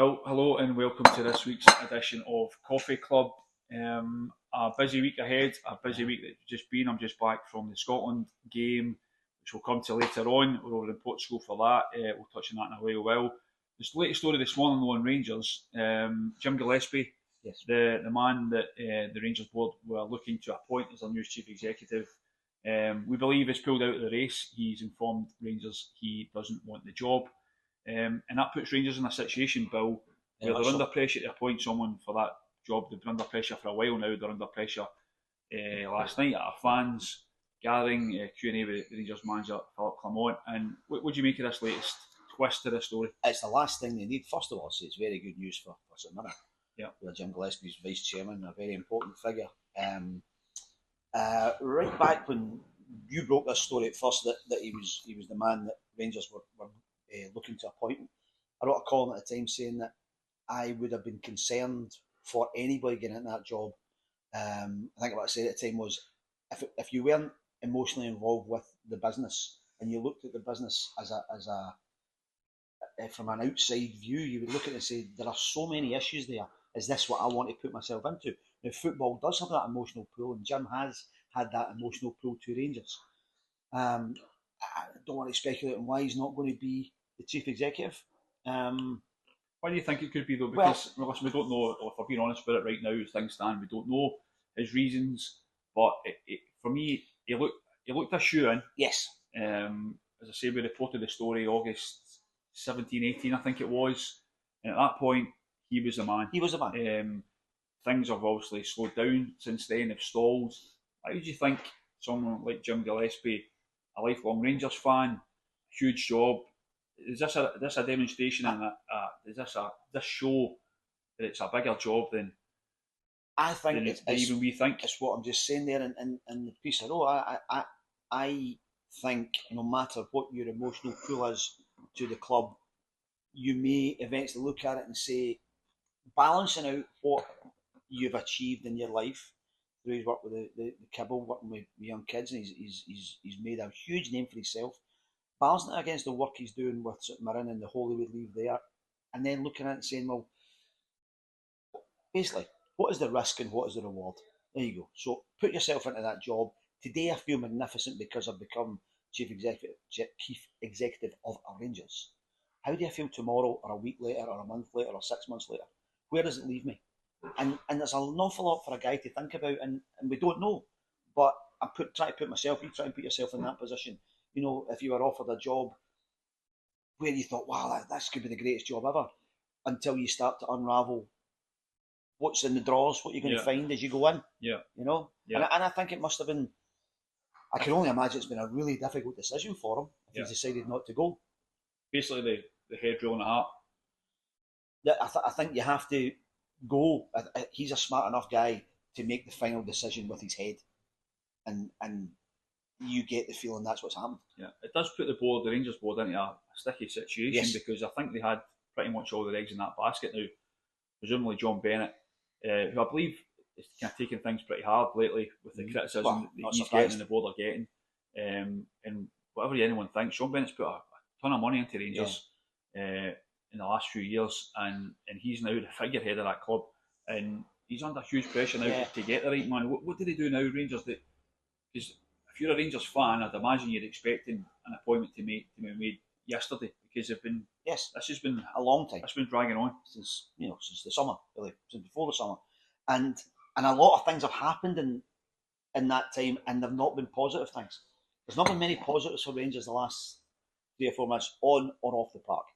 Well, hello and welcome to this week's edition of Coffee Club. A busy week ahead, a busy week that's just been. I'm just back from the Scotland game, which we'll come to later on. We're over in Portugal for that. We'll touch on that in a while. The latest story this morning though on Rangers, Jim Gillespie, Yes. the man that the Rangers board were looking to appoint as their new chief executive. We believe he's pulled out of the race. He's informed Rangers he doesn't want the job. And that puts Rangers in a situation, Bill, where they're under pressure to appoint someone for that job. They've been under pressure for a while now. They're under pressure last night at a fans gathering, Q&A with Rangers manager Philippe Clement. And what do you make of this latest twist to the story? It's the last thing they need. First of all, it's very good news for St Mirren. Yeah. Where Jim Gillespie's vice chairman, a very important figure. Right back when you broke this story at first, that he was the man that Rangers were looking to appoint. I wrote a column at the time saying that I would have been concerned for anybody getting into that job. I think what I said at the time was, if you weren't emotionally involved with the business and you looked at the business as a from an outside view, you would look at it and say, there are so many issues there. Is this what I want to put myself into? Now, football does have that emotional pull, and Jim has had that emotional pull to Rangers. I don't want to speculate on why he's not going to be the chief executive. Why do you think it could be though? Because we don't know, if we're being honest about it right now, as things stand, we don't know his reasons. But for me, he looked a shoe in. Yes. As I say, we reported the story August 17, 18, I think it was. And at that point, he was the man. He was the man. Things have obviously slowed down since then, have stalled. How do you think someone like Jim Gillespie, a lifelong Rangers fan, huge job, is this a demonstration and does this show that it's a bigger job than I think than it's even we think? It's what I'm just saying there in the piece I wrote. I think no matter what your emotional pull is to the club, you may eventually look at it and say, balancing out what you've achieved in your life through his work with the Kibble, working with young kids, and he's made a huge name for himself. Balancing it against the work he's doing with St Mirren and the Hollywood League there, and then looking at it and saying, well, basically, what is the risk and what is the reward? There you go. So put yourself into that job. Today I feel magnificent because I've become chief executive of our Rangers. How do I feel tomorrow, or a week later, or a month later, or 6 months later? Where does it leave me? And there's an awful lot for a guy to think about, and we don't know. But try to put myself, you try and put yourself in that position. You know, if you were offered a job where you thought, wow, this could be the greatest job ever, until you start to unravel what's in the drawers, what you're going to find as you go in. Yeah. You know? Yeah. And I think it must have been, I can only imagine it's been a really difficult decision for him if he's decided not to go. Basically, the head rolling the heart. Yeah, I think you have to go. He's a smart enough guy to make the final decision with his head. And you get the feeling that's what's happened. Yeah, it does put the Rangers board into a sticky situation because I think they had pretty much all their eggs in that basket now. Presumably John Bennett, who I believe is kind of taking things pretty hard lately with the criticism that he's getting and the board are getting. And whatever anyone thinks, John Bennett's put a ton of money into Rangers in the last few years, and he's now the figurehead of that club, and he's under huge pressure now to get the right man. What do they do now, Rangers? Because if you're a Rangers fan, I'd imagine you're expecting an appointment to be made yesterday, because they've been this has been a long time. It's been dragging on since the summer, really, since before the summer, and a lot of things have happened in that time, and they've not been positive things. There's not been many positives for Rangers the last 3 or 4 months, on or off the park.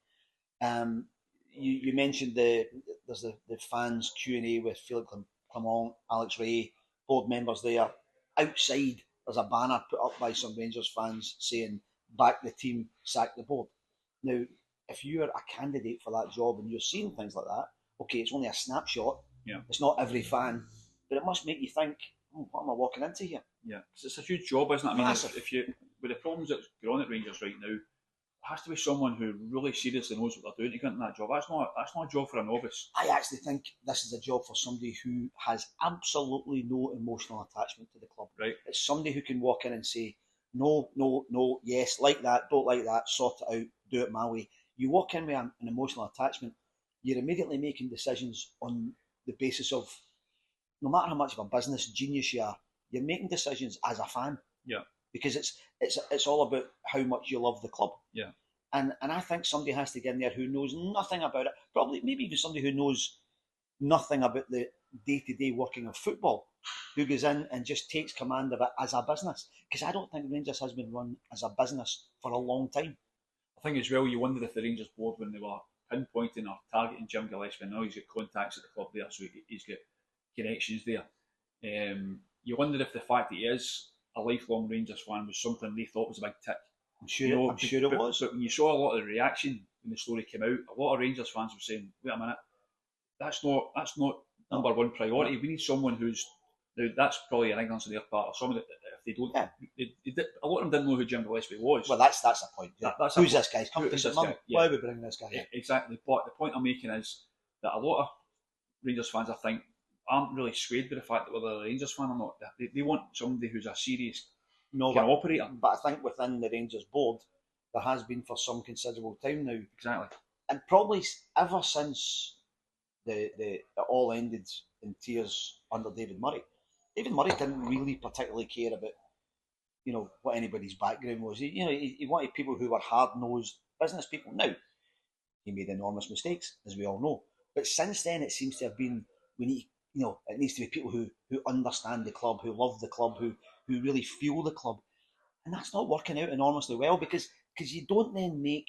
You mentioned there's the fans Q&A with Philippe Clement, Alex Ray, board members there. Outside, there's a banner put up by some Rangers fans saying, back the team, sack the board. Now, if you're a candidate for that job and you're seeing things like that, okay, it's only a snapshot. Yeah. It's not every fan, but it must make you think, what am I walking into here? Yeah, because it's a huge job, isn't it? I mean, massive. If you, with the problems that's going on at Rangers right now, there has to be someone who really seriously knows what they're doing to get into that job. That's not a job for a novice. I actually think this is a job for somebody who has absolutely no emotional attachment to the club. Right. It's somebody who can walk in and say, no, yes, like that, don't like that, sort it out, do it my way. You walk in with an emotional attachment, you're immediately making decisions on the basis of, no matter how much of a business genius you are, you're making decisions as a fan. Yeah. Because it's all about how much you love the club. Yeah. And I think somebody has to get in there who knows nothing about it. Probably, maybe even somebody who knows nothing about the day-to-day working of football, who goes in and just takes command of it as a business. Because I don't think Rangers has been run as a business for a long time. I think as well, you wondered if the Rangers board, when they were pinpointing or targeting Jim Gillespie, I know he's got contacts at the club there, so he's got connections there. You wondered if the fact that he is a lifelong Rangers fan was something they thought was a big tick. I'm sure it was. But when you saw a lot of the reaction when the story came out, a lot of Rangers fans were saying, "Wait a minute, that's not number one priority. We need someone who's now." That's probably an ignorance on their part, or someone that if they don't, a lot of them didn't know who Jim Gillespie was. Well, that's the point. Yeah. Who's this guy? Come to Mum. Yeah. Why are we bringing this guy? Yeah, exactly. But the point I'm making is that a lot of Rangers fans, I think, aren't really swayed by the fact that whether they're a Rangers fan or not. They want somebody who's a serious operator. But I think within the Rangers board, there has been for some considerable time now. Exactly. And probably ever since it all ended in tears under David Murray. David Murray didn't really particularly care about, what anybody's background was. He wanted people who were hard-nosed business people. Now, he made enormous mistakes, as we all know. But since then, it seems to have been, it needs to be people who understand the club, who love the club, who really feel the club. And that's not working out enormously well because you don't then make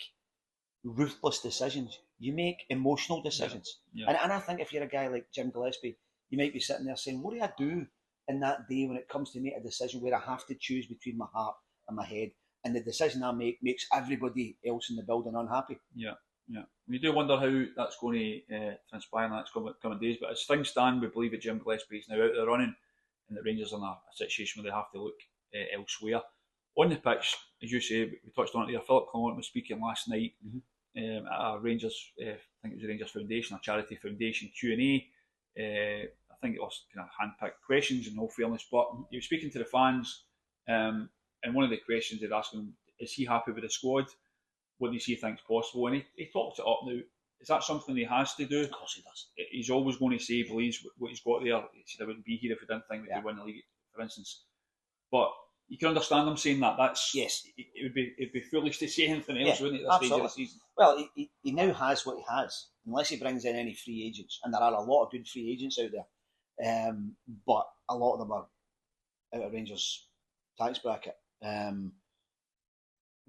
ruthless decisions. You make emotional decisions. Yeah. And I think if you're a guy like Jim Gillespie, you might be sitting there saying, what do I do in that day when it comes to make a decision where I have to choose between my heart and my head, and the decision I make makes everybody else in the building unhappy? Yeah. We do wonder how that's going to transpire in the next coming days, but as things stand, we believe that Jim Gillespie is now out there running, and the Rangers are in a situation where they have to look elsewhere. On the pitch, as you say, we touched on it there, Philippe Clement was speaking last night at a Rangers, I think it was the Rangers Foundation, a charity foundation Q&A. I think it was kind of hand-picked questions in all fairness, but he was speaking to the fans, and one of the questions they'd asked him, is he happy with the squad? What does he think is possible? And he talked it up now. Is that something he has to do? Of course he does. He's always going to say he believes what he's got there. He said, I wouldn't be here if we didn't think we could win the league, for instance. But you can understand him saying that. That's It'd be foolish to say anything else, wouldn't it? At this stage of the season. Well, he now has what he has, unless he brings in any free agents, and there are a lot of good free agents out there. But a lot of them are out of Rangers' tax bracket.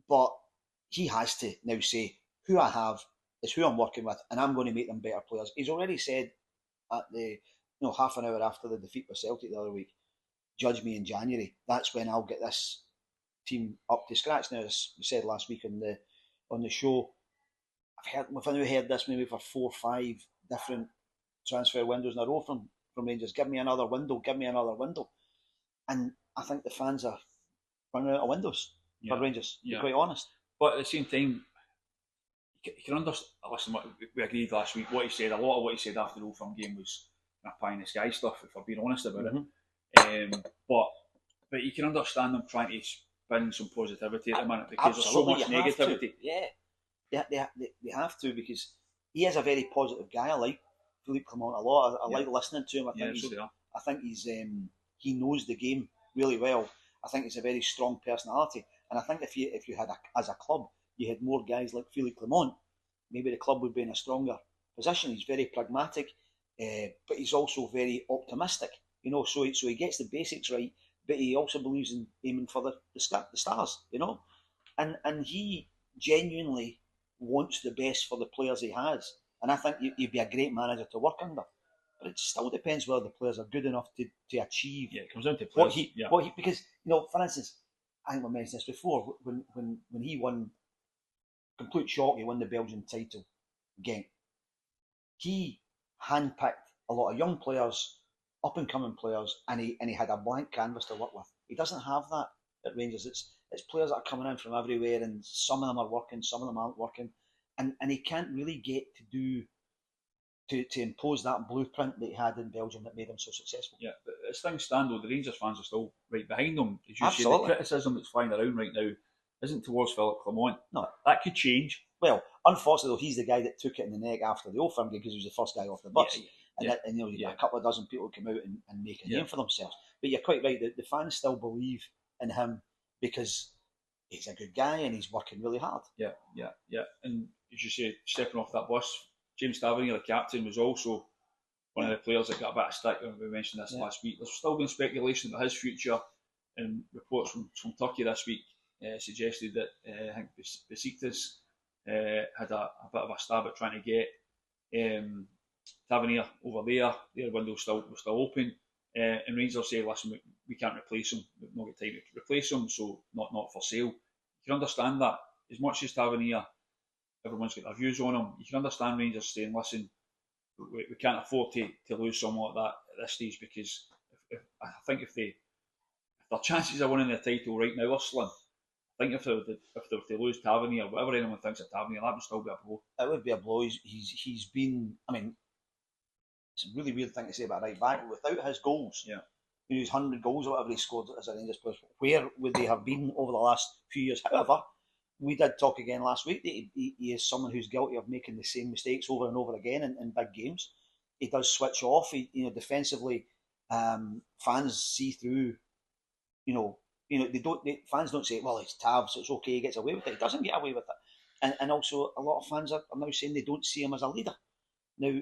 But he has to now say, who I have is who I'm working with, and I'm going to make them better players. He's already said at the half an hour after the defeat with Celtic the other week, judge me in January. That's when I'll get this team up to scratch. Now, as we said last week on the show, we've now heard this maybe for 4 or 5 different transfer windows in a row from Rangers. Give me another window. And I think the fans are running out of windows for Rangers, to be quite honest. But at the same time, you can understand. Listen, we agreed last week. What he said, a lot of what he said after the Old Firm game was pie in the sky stuff, if I'm being honest about it. But you can understand them trying to spin some positivity at the minute because there's so much negativity. Yeah, they have to, because he is a very positive guy. I like Philippe Clement a lot. I like listening to him. I think he knows the game really well. I think he's a very strong personality. And I think if you had, as a club, you had more guys like Philippe Clement, maybe the club would be in a stronger position. He's very pragmatic, but he's also very optimistic. So he gets the basics right, but he also believes in aiming for the stars. And he genuinely wants the best for the players he has. And I think he'd be a great manager to work under. But it still depends whether the players are good enough to achieve. Yeah, it comes down to players. Because for instance, I think we mentioned this before. When he won, complete shock, he won the Belgian title again. He handpicked a lot of young players, up and coming players, and he had a blank canvas to work with. He doesn't have that at Rangers. It's players that are coming in from everywhere, and some of them are working, some of them aren't working, and he can't really get to impose that blueprint that he had in Belgium that made him so successful. Yeah, but as things stand though, the Rangers fans are still right behind him. As you Absolutely. say, the criticism that's flying around right now isn't towards Philippe Clement. No. That could change. Well, unfortunately, though, he's the guy that took it in the neck after the Old Firm game because he was the first guy off the bus. And you know, you got a couple of dozen people come out and make a name for themselves. But you're quite right, the fans still believe in him because he's a good guy and he's working really hard. Yeah. And as you say, stepping off that bus, James Tavernier, the captain, was also one of the players that got a bit of stick. We mentioned this last week. There's still been speculation about his future, and reports from Turkey this week suggested that I think Besiktas had a bit of a stab at trying to get Tavernier over there. Their window was still open, and Rangers say, "Listen, we can't replace him. We've not got time to replace him, so not for sale." You can understand that. As much as Tavernier, everyone's got their views on him. You can understand Rangers saying, "Listen, we can't afford to lose someone like that at this stage because I think if their chances of winning the title right now are slim. I think if they were to lose Tavernier, whatever anyone thinks of Tavernier, that would still be a blow. It would be a blow. He's been. I mean, it's a really weird thing to say about right back. Without his goals, his 100 goals or whatever he scored as a Rangers player, where would they have been over the last few years? However, we did talk again last week that he is someone who's guilty of making the same mistakes over and over again in big games. He does switch off. Defensively, fans see through. Fans don't say, well, it's Tav, so it's okay, he gets away with it. He doesn't get away with it. And also, a lot of fans are now saying they don't see him as a leader. Now,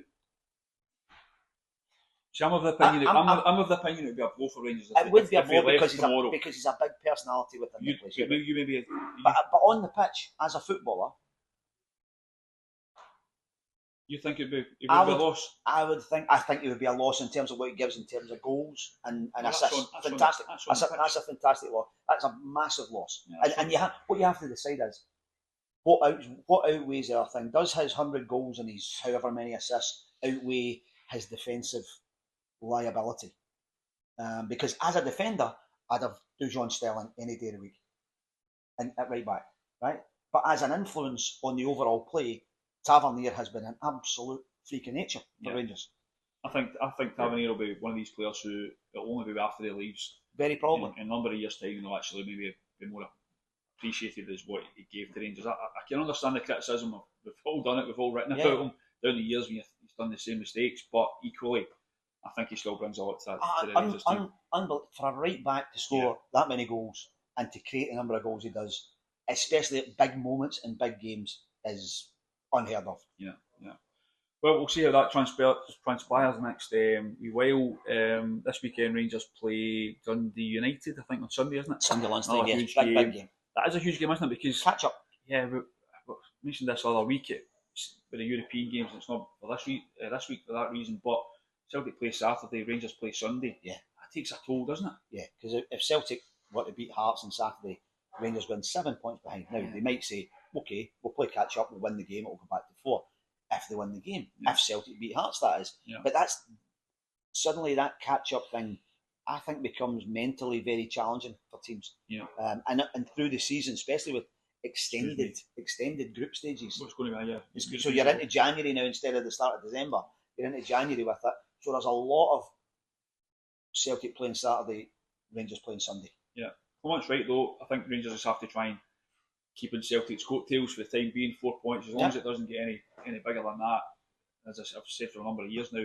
I'm of the opinion. I'm of the opinion it would be a blow for Rangers. It would be a blow because he's a big personality within the place. But on the pitch, as a footballer, you think it would be a loss? I think it would be a loss in terms of what he gives in terms of goals and assists. Fantastic. That's a fantastic loss. That's a massive loss. Yeah, what you have to decide is what outweighs the other thing. Does his 100 goals and his however many assists outweigh his defensive liability? Because as a defender, I'd have Dujon Sterling any day of the week and at right back, right? But as an influence on the overall play, Tavernier has been an absolute freak of nature for Rangers. I think Tavernier will be one of these players who will only be after he leaves. Very probably. In a number of years' time, he'll actually maybe be more appreciated as what he gave to Rangers. I can understand the criticism. We've all done it. We've all written about him down the years when he's done the same mistakes. But equally, I think he still brings a lot to the Rangers team. For a right back to score that many goals and to create the number of goals he does, especially at big moments in big games, is unheard of. Yeah. Well, we'll see how that transpires next while. This weekend, Rangers play Dundee United, I think, on Sunday, isn't it? Sunday lunchtime, big game. That is a huge game, isn't it? Because catch up. Yeah, we mentioned this other week. It's with the European games. It's not for this week for that reason. But Celtic play Saturday, Rangers play Sunday. Yeah, that takes a toll, doesn't it? Yeah, because if Celtic were to beat Hearts on Saturday, Rangers win 7 points behind. Now they might say, okay, we'll play catch up, we'll win the game, it'll go back to 4. If they win the game, if Celtic beat Hearts, that is. But that's suddenly that catch up thing, I think, becomes mentally very challenging for teams. And through the season, especially with extended group stages. What's going to be? So you're into January now instead of the start of December. You're into January with it. So there's a lot of Celtic playing Saturday, Rangers playing Sunday. Yeah. Clement's right though. I think Rangers just have to try and keep in Celtic's coattails for the time being. 4 points, as long as it doesn't get any bigger than that. As I've said for a number of years now,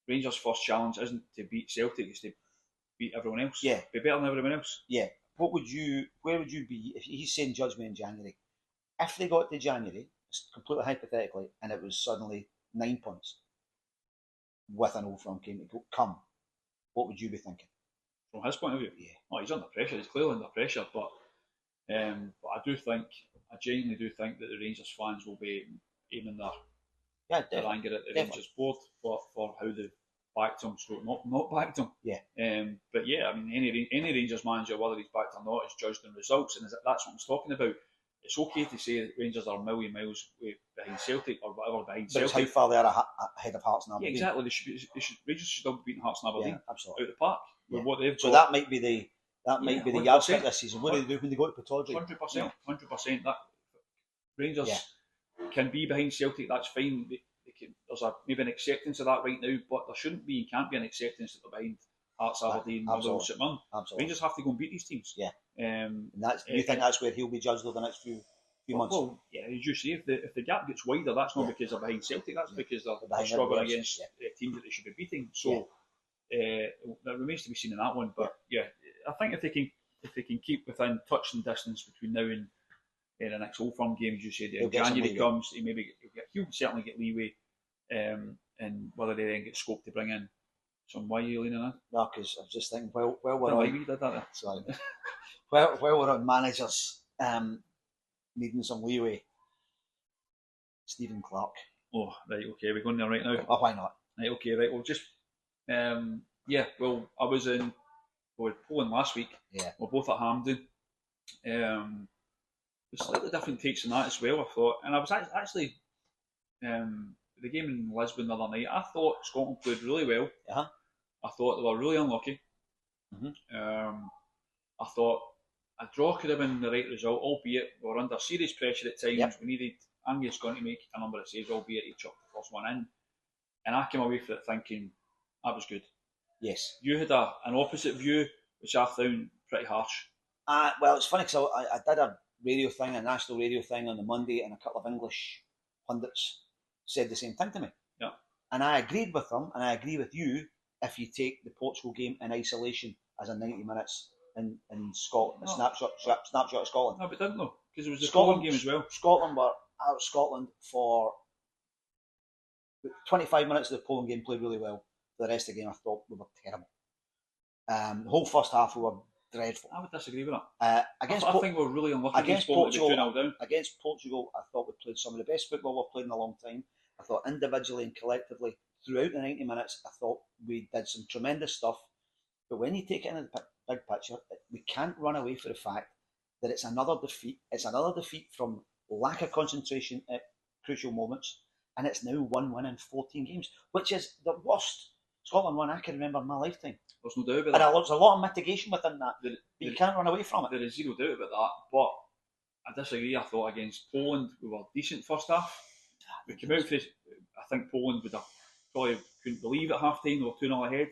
Rangers' first challenge isn't to beat Celtic; it's to beat everyone else. Yeah, be better than everyone else. Yeah. Where would you be if he's saying judge me in January? If they got to January, completely hypothetically, and it was suddenly 9 points with an Old Firm game to come, what would you be thinking? From his point of view, he's under pressure. He's clearly under pressure, but I genuinely do think that the Rangers fans will be aiming their anger at the Rangers board for how they've backed him, not backed him. But I mean, any Rangers manager, whether he's backed or not, is judged on results, and that's what I'm talking about. It's okay to say that Rangers are a million miles behind Celtic or whatever behind Celtic. But it's how far they are ahead of Hearts and Aberdeen. Yeah, exactly. Rangers should still be beating Hearts and Aberdeen absolutely. out of the park. With what they've so got. that might be the yardstick this season. What do they do when they go to Pittodrie? 100%. That Rangers can be behind Celtic. That's fine. There's maybe an acceptance of that right now, but there shouldn't be and can't be an acceptance that they're behind Hearts, Aberdeen, Motherwell, St Mirren. Rangers have to go and beat these teams. And you think that's where he'll be judged over the next few few months. Well, yeah, as you say, if the gap gets wider, that's not because they're behind Celtic, that's because they're struggling against teams that they should be beating. So that remains to be seen in that one. But I think if they can keep within touching distance between now and the next Old Firm game, as you said, January comes, he'll certainly get leeway, and whether they then get scope to bring in some. Why are you leaning in? No, because I was just thinking, well we're on. Sorry. Well, we're on managers needing some leeway. Stephen Clarke. Oh, right, okay, we're going there right now. Oh, why not? Right, okay, right. Well, just well, I was in Poland last week. Yeah. We're both at Hampden. There's slightly different takes on that as well, I thought. And I was actually the game in Lisbon the other night. I thought Scotland played really well. Uh-huh. I thought they were really unlucky. Mm-hmm. I thought a draw could have been the right result, albeit we were under serious pressure at times. Yep. We needed Angus going to make a number of saves, albeit he chucked the first one in. And I came away from it thinking that was good. Yes. You had an opposite view, which I found pretty harsh. Well, it's funny because I did a national radio thing on the Monday, and a couple of English pundits said the same thing to me. Yeah. And I agreed with them, and I agree with you if you take the Portugal game in isolation as a 90 minutes in Scotland, a snapshot of Scotland. No, but didn't know, because it was the Scotland game as well. Scotland were out of Scotland for 25 minutes of the Poland game, played really well. For the rest of the game, I thought we were terrible. The whole first half we were dreadful. I would disagree with that. I think we're really unlucky against Portugal. Against Portugal, I thought we played some of the best football we've played in a long time. I thought individually and collectively throughout the 90 minutes, I thought we did some tremendous stuff. But when you take it into the big picture, we can't run away from the fact that it's another defeat. It's another defeat from lack of concentration at crucial moments, and it's now 1 win in 14 games, which is the worst Scotland win I can remember in my lifetime. There's no doubt about that. And there's a lot of mitigation within that, but you can't run away from it. There is zero doubt about that, but I disagree. I thought against Poland we were decent first half. We came out for this, I think Poland would have probably couldn't believe at half time they were 2-0 ahead.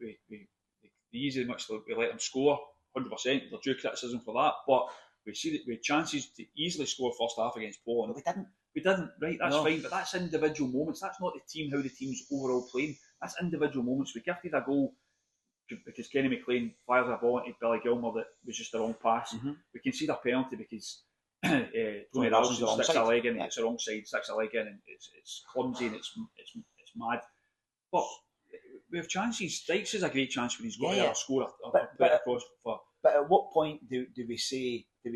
We easily much we let them score 100%. There's due criticism for that, but we see that we had chances to easily score first half against Poland. But we didn't, right? That's fine, but that's individual moments. That's not the team, how the team's overall playing. That's individual moments. We gifted a goal because Kenny McLean fires a ball into Billy Gilmour that was just the wrong pass. Mm-hmm. We concede a penalty because Tony Ralston sticks a leg in, it's the wrong side, sticks a leg in, and it's clumsy and it's mad. But we have chances. Dykes is a great chance when he's got to score across. But at what point do we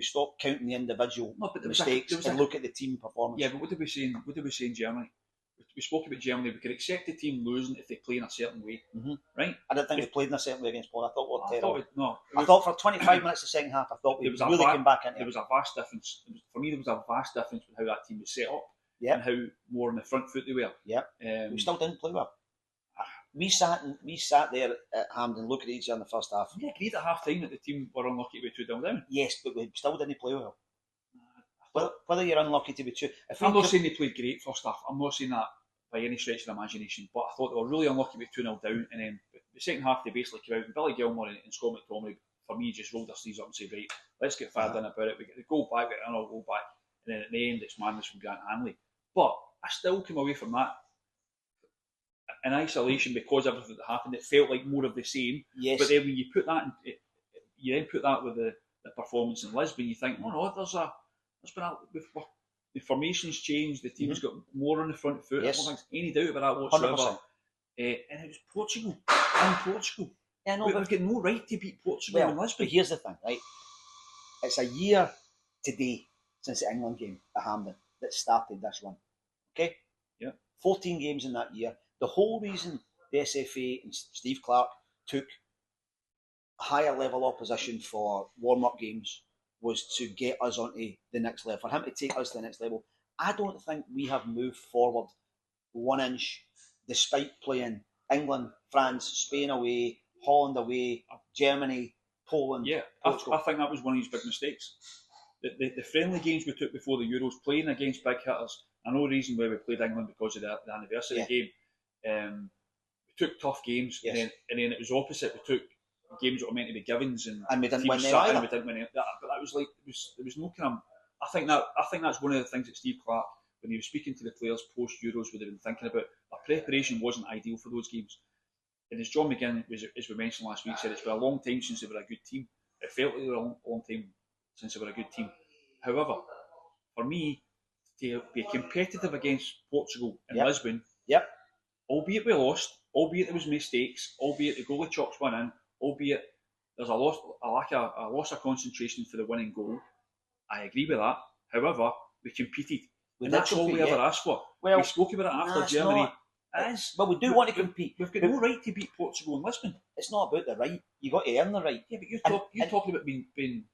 stop counting the individual mistakes and look at the team performance? Yeah, but what did we say in Germany? We spoke about Germany. We could accept the team losing if they play in a certain way, right? I didn't think we played in a certain way against Poland. I thought we were terrible. I thought for 25 minutes of the second half, I thought we really came back into it. There was a vast difference. For me, there was a vast difference with how that team was set up and how more on the front foot they were. Yeah, we still didn't play well. We sat there at Hampden looking at each other in the first half. We agreed at half time that the team were unlucky to be 2-0 down. Yes, but we still didn't play well. Whether you're unlucky to be two... I'm not saying they played great first half. I'm not saying that by any stretch of the imagination, but I thought they were really unlucky to be 2-0 down, and then the second half they basically came out, and Billy Gilmour and Scott McTominay, for me, just rolled their sleeves up and said, right, let's get fired in about it. We get the goal back, we get another goal back, and then at the end it's madness from Grant Hanley. But I still came away from that in isolation because of everything that happened. It felt like more of the same. Yes. But then when you put that, you then put that with the performance in Lisbon, you think, oh no, the formations changed, the team's got more on the front foot. Yes. I don't think any doubt about that whatsoever. 100%. And it was Portugal. And Portugal. Yeah, no, we've got no right to beat Portugal in Lisbon. But here's the thing, right? It's a year today since the England game at Hampden that started this run. Okay? Yeah. 14 games in that year. The whole reason the SFA and Steve Clarke took higher level opposition for warm-up games was to get us onto the next level, for him to take us to the next level. I don't think we have moved forward 1 inch despite playing England, France, Spain away, Holland away, Germany, Poland. Yeah, I think that was one of his big mistakes. The friendly games we took before the Euros, playing against big hitters, I know the reason why we played England because of the anniversary game. We took tough games, and then it was opposite. We took games that were meant to be givens, and we didn't win them either. We didn't win it. But that was like there was no kind of think that's one of the things that Steve Clarke, when he was speaking to the players post Euros, would have been thinking about. Our preparation wasn't ideal for those games. And as John McGinn, as we mentioned last week, said it's been a long time since they were a good team. It felt like they were a long time since they were a good team. However, for me, to be competitive against Portugal in Lisbon, albeit we lost, albeit there was mistakes, albeit the goalie chops one in, albeit there's a loss of concentration for the winning goal. I agree with that. However, we competed. And that's all we ever asked for. Well, we spoke about it after Germany. But we do want to compete. We've got no right to beat Portugal in Lisbon. It's not about the right. You got to earn the right. Yeah, but you talking about being.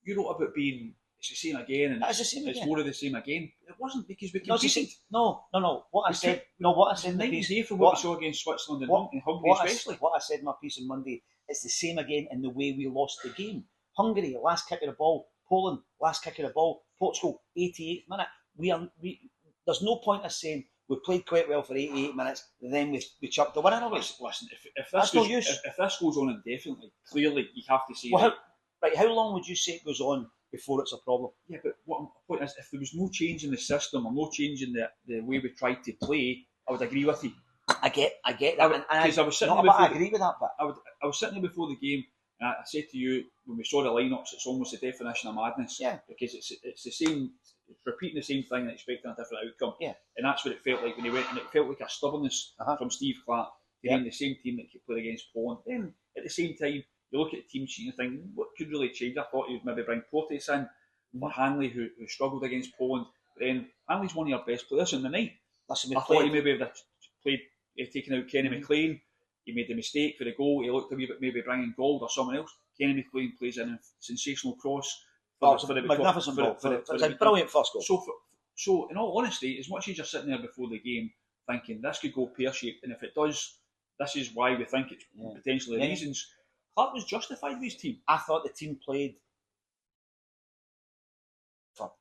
You wrote about being. It's the same again, and it's more of the same again. It wasn't because we competed. No. What I said in the piece from what we saw against Switzerland and Hungary, especially. What I said in my piece on Monday, it's the same again in the way we lost the game. Hungary, last kick of the ball. Poland, last kick of the ball. Portugal, 88th minute. There's no point in saying we played quite well for 88 minutes, then we chucked the winner away. Listen, if this goes on indefinitely, clearly you have to say. Well, how long would you say it goes on before it's a problem? Yeah, but what my point is, if there was no change in the system or no change in the way we tried to play, I would agree with you. I get that. Because I was sitting I agree with that, but I was sitting there before the game, and I said to you when we saw the lineups, it's almost the definition of madness. Yeah. Because it's the same. It's repeating the same thing and expecting a different outcome. Yeah. And that's what it felt like when he went, and it felt like a stubbornness from Steve Clarke to being the same team that could play against Poland. Then at the same time, you look at the team sheet and think, what could really change? I thought he would maybe bring Portes in for Hanley, who struggled against Poland. But then Hanley's one of your best players in the night. I thought he maybe would have played, taken out Kenny McLean. He made the mistake for the goal. He looked a wee bit maybe bringing Gold or someone else. Kenny McLean plays in a sensational cross. Magnificent ball. It's a brilliant first goal. So, in all honesty, as much as you're sitting there before the game thinking this could go pear-shaped, and if it does, this is why we think it's potentially the reasons, Clarke was justified with his team. I thought the team played for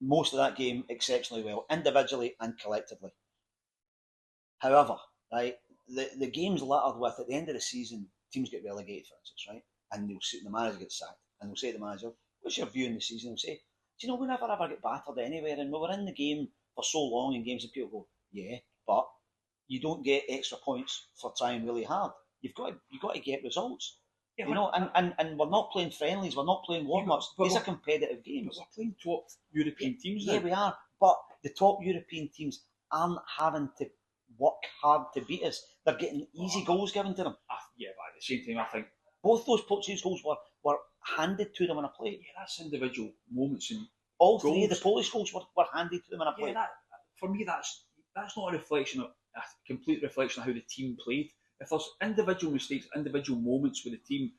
most of that game exceptionally well, individually and collectively. However, right, the game's littered with, at the end of the season, teams get relegated, for instance, right? And the manager gets sacked, and they'll say to the manager, what's your view in the season? They'll say, do you know, we never ever get battered anywhere, and we were in the game for so long in games, and people go, yeah, but you don't get extra points for trying really hard. You've got to get results. Yeah, you know, and we're not playing friendlies, we're not playing warm-ups. These are competitive games. We're playing top European teams now. Yeah, we are. But the top European teams aren't having to work hard to beat us. They're getting easy goals given to them. Yeah, but at the same time, I think both those Portuguese goals were handed to them on a plate. Yeah, that's individual moments and all goals. 3 of the Polish goals were handed to them on a plate. Yeah, for me, that's not a complete reflection of how the team played. If there's individual mistakes, individual moments with the team,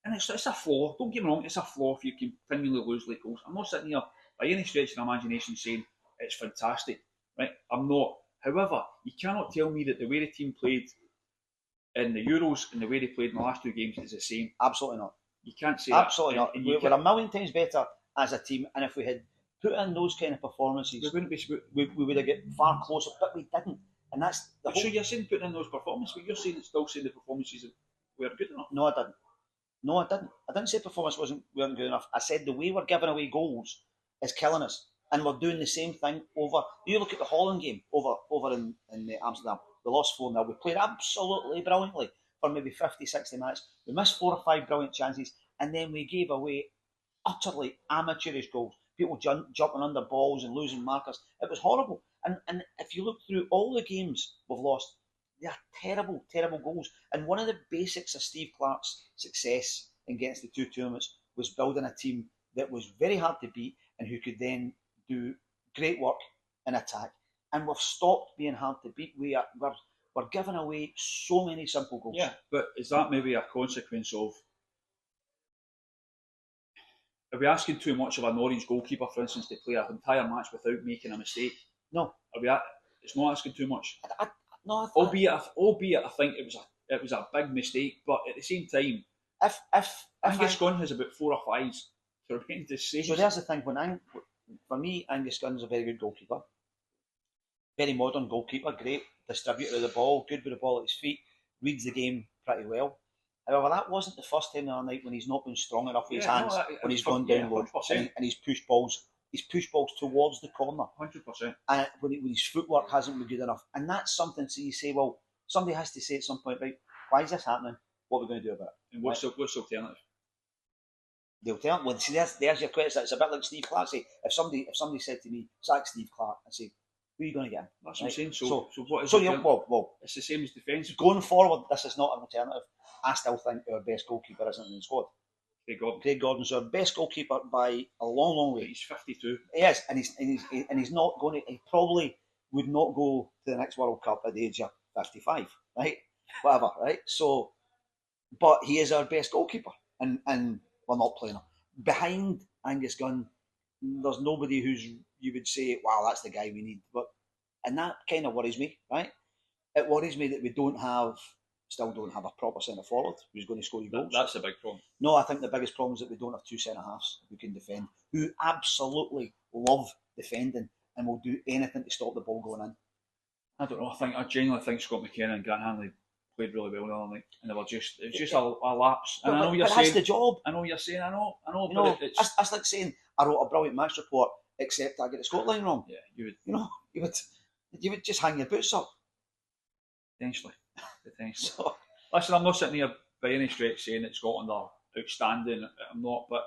and it's a flaw. Don't get me wrong, it's a flaw if you continually lose late goals. I'm not sitting here by any stretch of the imagination saying it's fantastic, right? I'm not. However, you cannot tell me that the way the team played in the Euros and the way they played in the last 2 games is the same. Absolutely not. You can't say absolutely that. Absolutely not. We're a million times better as a team, and if we had put in those kind of performances, we would have got far closer, but we didn't. And that's the So you're saying putting in those performances, but you're saying it's still saying the performances weren't good enough? No, I didn't. I didn't say performance weren't good enough. I said the way we're giving away goals is killing us. And we're doing the same thing over. You look at the Holland game over in Amsterdam. We lost 4-0. We played absolutely brilliantly for maybe 50, 60 minutes. We missed 4 or 5 brilliant chances, and then we gave away utterly amateurish goals. People jumping under balls and losing markers. It was horrible. And if you look through all the games we've lost, they are terrible, terrible goals. And one of the basics of Steve Clarke's success against the 2 tournaments was building a team that was very hard to beat and who could then do great work in attack. And we've stopped being hard to beat. We're giving away so many simple goals. Yeah, but is that maybe a consequence of, are we asking too much of an Orange goalkeeper, for instance, to play an entire match without making a mistake? No. It's not asking too much. No. Albeit I think it was a big mistake, but at the same time, if Angus Gunn has about 4 or 5s to remain to say. So there's the thing. For me, Angus Gunn's a very good goalkeeper. Very modern goalkeeper, great distributor of the ball, good with the ball at his feet, reads the game pretty well. However, that wasn't the first time the other night when he's not been strong enough with his hands, when he's gone down low and he's pushed balls he's pushed balls towards the corner. 100%. And when his footwork hasn't been good enough. And that's something, so you say, well, somebody has to say at some point, right, why is this happening? What are we going to do about it? And what's the alternative? The alternative, well, see, there's your question. It's a bit like Steve Clarke. Say, if somebody said to me, sack Steve Clarke, I'd say, who are you going to get in? That's what I'm saying. So what is well, it's the same as defence. Going forward, this is not an alternative. I still think our best goalkeeper isn't in the squad. Craig Gordon's our best goalkeeper by a long, long way. But he's 52. He is, and he's not going to. He probably would not go to the next World Cup at the age of 55, right? Whatever, right? So, but he is our best goalkeeper, and we're not playing him. Behind Angus Gunn, there's nobody who's you would say, wow, that's the guy we need. And that kind of worries me, right? It worries me that we still don't have a proper centre forward who's going to score your goals. That's a big problem. No, I think the biggest problem is that we don't have two centre halves who can defend, who absolutely love defending and will do anything to stop the ball going in. I don't know. I genuinely think Scott McKenna and Grant Hanley played really well the other night, and it was just a lapse. And I know you're saying that's the job. I know what you're saying. I know. You know, it's like saying I wrote a brilliant match report, except I get the score line wrong. Yeah, you would. You would just hang your boots up. Potentially. So, listen, I'm not sitting here by any stretch saying that Scotland are outstanding. I'm not, but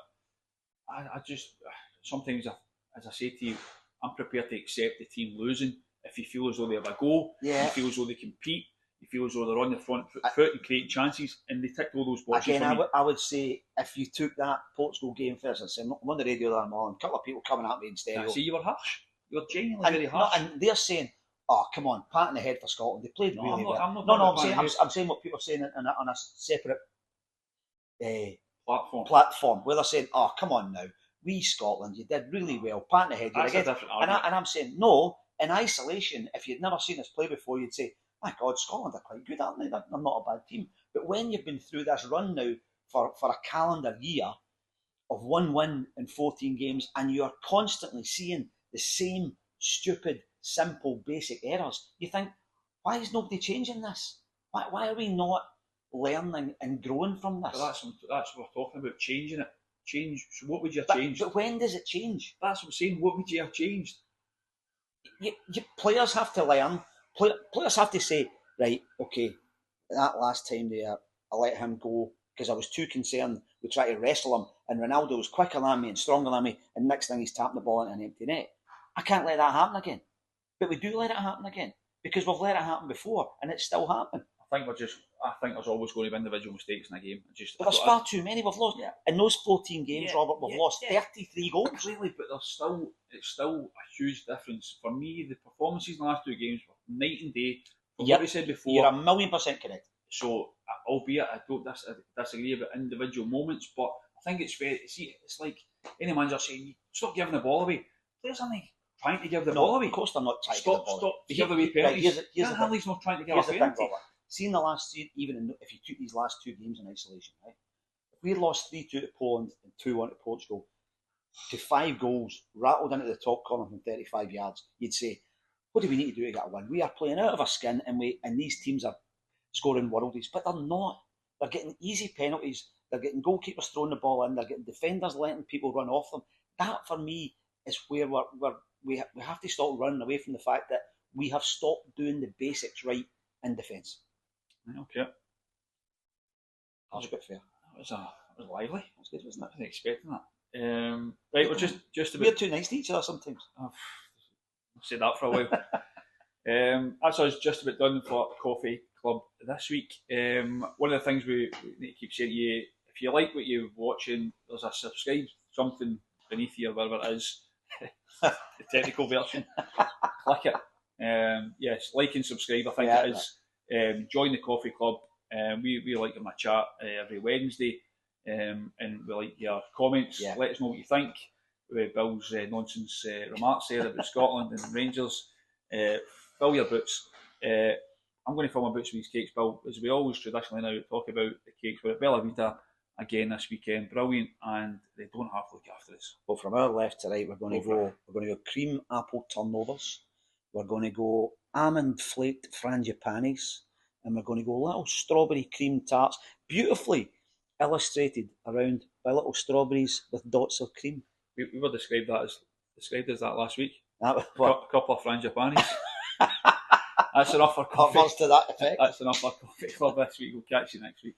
I just sometimes, as I say to you, I'm prepared to accept the team losing if you feel as though they have a goal, you feel as though they compete, you feel as though they're on the front foot and creating chances, and they tick all those boxes. Again, I would say if you took that Portugal game first, I said, I'm on the radio there, and a couple of people coming at me in stereo. See, you were harsh. You were genuinely very harsh. And they're saying, oh, come on, pat in the head for Scotland. They played really well. I'm saying what people are saying on a separate platform where they're saying, oh, come on now, we Scotland, you did really well, pat in the head. That's a different argument. And I'm saying, no, in isolation, if you'd never seen us play before, you'd say, my God, Scotland are quite good, aren't they? They're not a bad team. But when you've been through this run now for a calendar year of 1 win in 14 games, and you're constantly seeing the same stupid, simple, basic errors, you think, why is nobody changing this? Why are we not learning and growing from this? But that's what we're talking about, changing it. Change. So what would you have changed? But when does it change? That's what I'm saying. What would you have changed? Players have to learn. Players have to say, right, okay, that last time there, I let him go because I was too concerned with trying to wrestle him, and Ronaldo was quicker than me and stronger than me, and next thing he's tapping the ball into an empty net. I can't let that happen again. But we do let it happen again because we've let it happen before, and it's still happening. I think there's always going to be individual mistakes in a game. But there's far too many we've lost. Yeah. In those 14 games, Robert, we've lost 33 goals. Clearly, but it's still a huge difference. For me, the performances in the last two games were night and day. From what we said before. You're 1,000,000% correct. So, albeit I don't disagree about individual moments, but I think it's fair. See, it's like any manager saying, stop giving the ball away. Players aren't trying to give the ball away. Of course they're not trying to give the ball away. Stop give away penalties. Hanley's not trying to give a penalty. See, in the last two, if you took these last two games in isolation, right? If we lost 3-2 to Poland and 2-1 to Portugal, to 5 goals, rattled into the top corner from 35 yards, you'd say, what do we need to do to get a win? We are playing out of our skin, and these teams are scoring worldies, but they're not. They're getting easy penalties. They're getting goalkeepers throwing the ball in. They're getting defenders letting people run off them. That, for me, is where we have to stop running away from the fact that we have stopped doing the basics right in defence. Okay. That was a bit fair. That was lively. That's good, wasn't it? I wasn't expecting that. Right, we're just we're too nice to each other sometimes. I've said that for a while. That's us just about done for Coffee Club this week. One of the things we need to keep saying to you, if you like what you're watching, there's a subscribe something beneath you, or whatever it is. The technical version. Click it. Yes, like and subscribe, I think it is. Join the Coffee Club. We like them a chat every Wednesday, and we like your comments. Yeah. Let us know what you think. Bill's nonsense remarks there about Scotland and Rangers. Fill your boots. I'm going to fill my boots with these cakes, Bill, as we always traditionally now talk about the cakes. We're at Bella Vita again this weekend. Brilliant, and they don't have to look after us. Well, from our left to right, we're going to go cream apple turnovers. We're going to go almond flaked frangipanis, and we're going to go little strawberry cream tarts, beautifully illustrated around by little strawberries with dots of cream. We would describe that as described as that last week. That, A couple of frangipanis. That's enough for coffee. Words to that effect. That's enough for coffee for this week. We'll catch you next week.